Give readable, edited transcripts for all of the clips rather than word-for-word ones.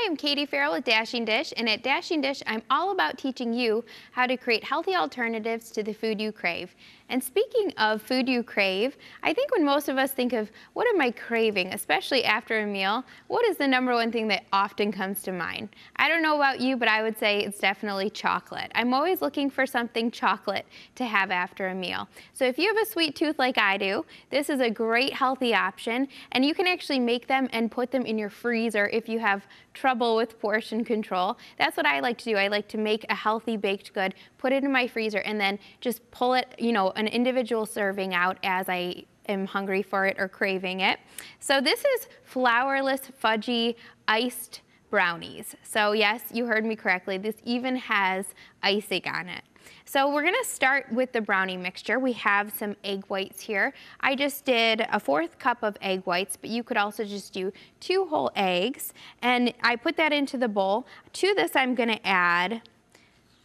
I'm Katie Farrell with Dashing Dish, and at Dashing Dish, I'm all about teaching you how to create healthy alternatives to the food you crave. And speaking of food you crave, I think when most of us think of what am I craving, especially after a meal, what is the #1 thing that often comes to mind? I don't know about you, but I would say it's definitely chocolate. I'm always looking for something chocolate to have after a meal. So if you have a sweet tooth like I do, this is a great healthy option, and you can actually make them and put them in your freezer if you have trouble with portion control. That's what I like to do. I like to make a healthy baked good, put it in my freezer, and then just pull it, an individual serving out as I am hungry for it or craving it. So this is flourless fudgy iced brownies. So yes, you heard me correctly. This even has icing on it. So we're gonna start with the brownie mixture. We have some egg whites here. I just did a 1/4 cup of egg whites, but you could also just do 2 whole eggs. And I put that into the bowl. To this, I'm gonna add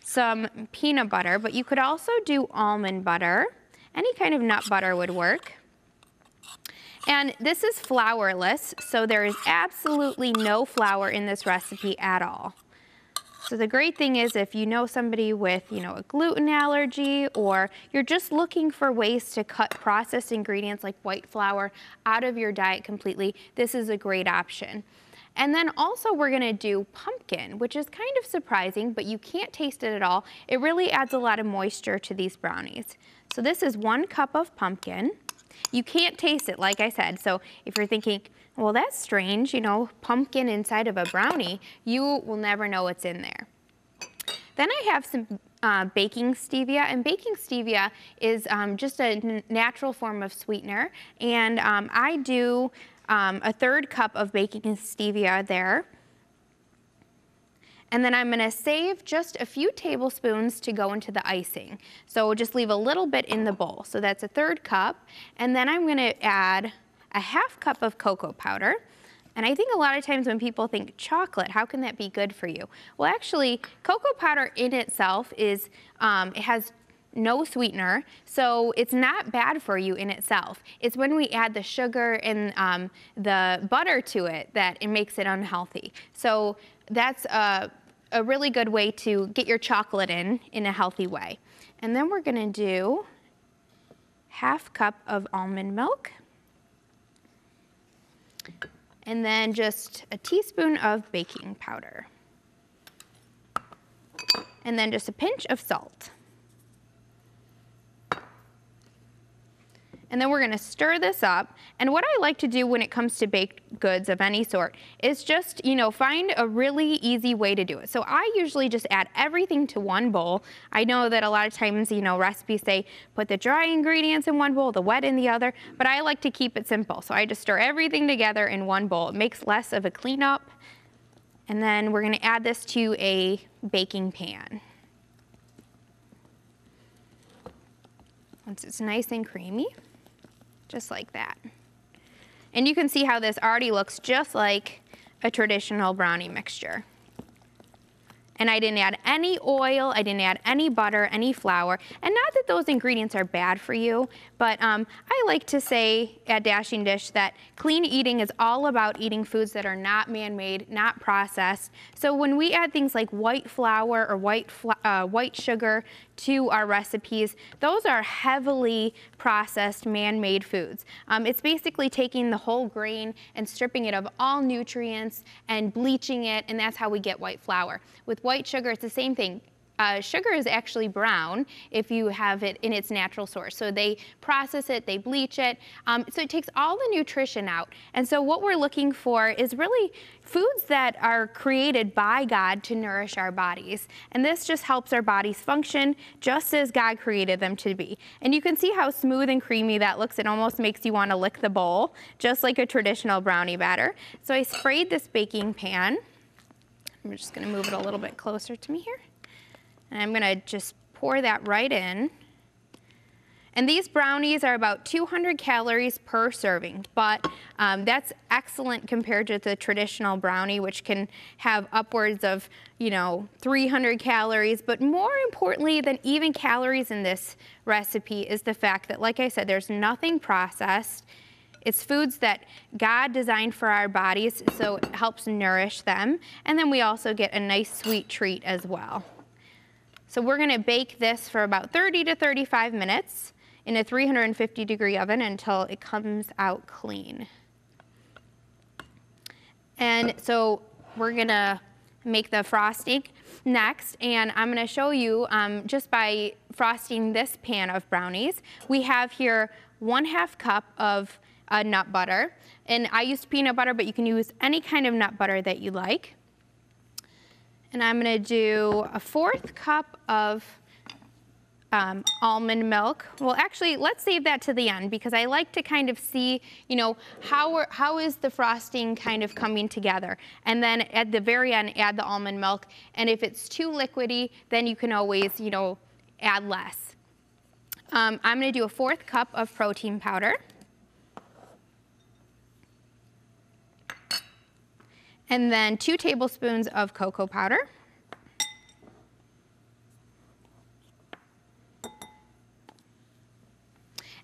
some peanut butter, but you could also do almond butter. Any kind of nut butter would work. And this is flourless, so there is absolutely no flour in this recipe at all. So the great thing is if you know somebody with, a gluten allergy, or you're just looking for ways to cut processed ingredients like white flour out of your diet completely, this is a great option. And then also we're gonna do pumpkin, which is kind of surprising, but you can't taste it at all. It really adds a lot of moisture to these brownies. So this is 1 cup of pumpkin. You can't taste it, like I said, so if you're thinking, well, that's strange, pumpkin inside of a brownie, you will never know what's in there. Then I have some baking stevia, and baking stevia is just a natural form of sweetener, and I do a 1/3 cup of baking stevia there. And then I'm gonna save just a few tablespoons to go into the icing. So we'll just leave a little bit in the bowl. So that's a 1/3 cup. And then I'm gonna add a 1/2 cup of cocoa powder. And I think a lot of times when people think chocolate, how can that be good for you? Well, actually, cocoa powder in itself is, it has no sweetener, so it's not bad for you in itself. It's when we add the sugar and the butter to it that it makes it unhealthy. So that's a really good way to get your chocolate in a healthy way. And then we're gonna do 1/2 cup of almond milk. And then just a teaspoon of baking powder. And then just a pinch of salt. And then we're gonna stir this up. And what I like to do when it comes to baked goods of any sort is just, find a really easy way to do it. So I usually just add everything to one bowl. I know that a lot of times, recipes say put the dry ingredients in one bowl, the wet in the other, but I like to keep it simple. So I just stir everything together in one bowl. It makes less of a cleanup. And then we're gonna add this to a baking pan. Once it's nice and creamy. Just like that. And you can see how this already looks just like a traditional brownie mixture. And I didn't add any oil, I didn't add any butter, any flour. And not that those ingredients are bad for you, but I like to say at Dashing Dish that clean eating is all about eating foods that are not man-made, not processed. So when we add things like white flour or white sugar to our recipes, those are heavily processed man-made foods. It's basically taking the whole grain and stripping it of all nutrients and bleaching it, and that's how we get white flour. With white sugar, it's the same thing. Sugar is actually brown if you have it in its natural source. So they process it, they bleach it, so it takes all the nutrition out. And so what we're looking for is really foods that are created by God to nourish our bodies. And this just helps our bodies function just as God created them to be. And you can see how smooth and creamy that looks. It almost makes you want to lick the bowl, just like a traditional brownie batter. So I sprayed this baking pan. I'm just going to move it a little bit closer to me here. And I'm gonna just pour that right in. And these brownies are about 200 calories per serving, but that's excellent compared to the traditional brownie, which can have upwards of, 300 calories. But more importantly than even calories in this recipe is the fact that, like I said, there's nothing processed. It's foods that God designed for our bodies, so it helps nourish them. And then we also get a nice sweet treat as well. So we're gonna bake this for about 30 to 35 minutes in a 350-degree oven until it comes out clean. And so we're gonna make the frosting next, and I'm gonna show you just by frosting this pan of brownies. We have here 1/2 cup of nut butter, and I used peanut butter, but you can use any kind of nut butter that you like. And I'm gonna do a 1/4 cup of almond milk. Well, actually, let's save that to the end because I like to kind of see, you know, how is the frosting kind of coming together. And then at the very end, add the almond milk. And if it's too liquidy, then you can always, you know, add less. I'm gonna do a 1/4 cup of protein powder. And then 2 tablespoons of cocoa powder.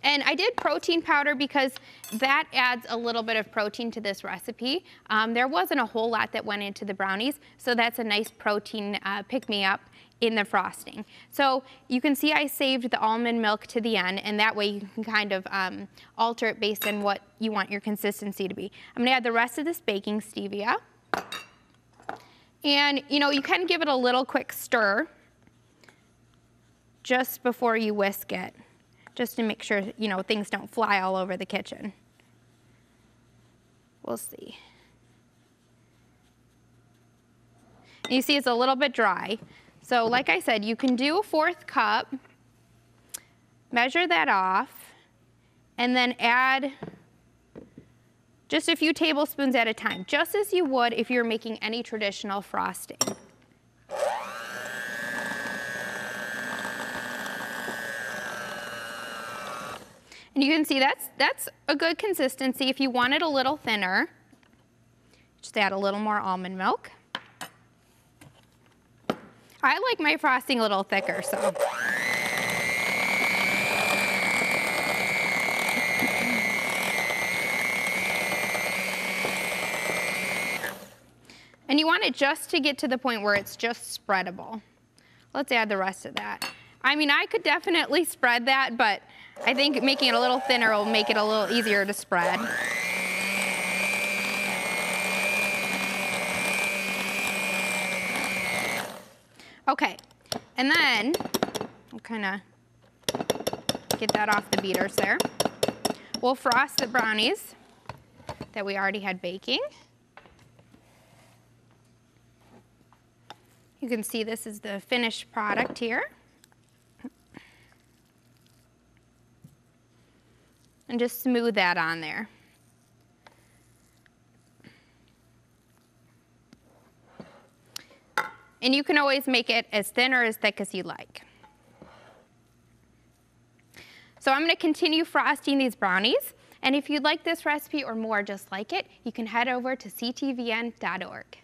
And I did protein powder because that adds a little bit of protein to this recipe. There wasn't a whole lot that went into the brownies, so that's a nice protein pick-me-up in the frosting. So you can see I saved the almond milk to the end, and that way you can kind of alter it based on what you want your consistency to be. I'm gonna add the rest of this baking stevia. And you know, you can give it a little quick stir just before you whisk it, just to make sure, you know, things don't fly all over the kitchen. We'll see. And you see it's a little bit dry. So like I said, you can do a 1/4 cup, measure that off, and then add just a few tablespoons at a time, just as you would if you're making any traditional frosting. And you can see that's a good consistency. If you want it a little thinner, just add a little more almond milk. I like my frosting a little thicker, so. And you want it just to get to the point where it's just spreadable. Let's add the rest of that. I mean, I could definitely spread that, but I think making it a little thinner will make it a little easier to spread. Okay, and then we'll kind of get that off the beaters there. We'll frost the brownies that we already had baking. You can see this is the finished product here. And just smooth that on there. And you can always make it as thin or as thick as you like. So I'm going to continue frosting these brownies. And if you'd like this recipe or more just like it, you can head over to ctvn.org.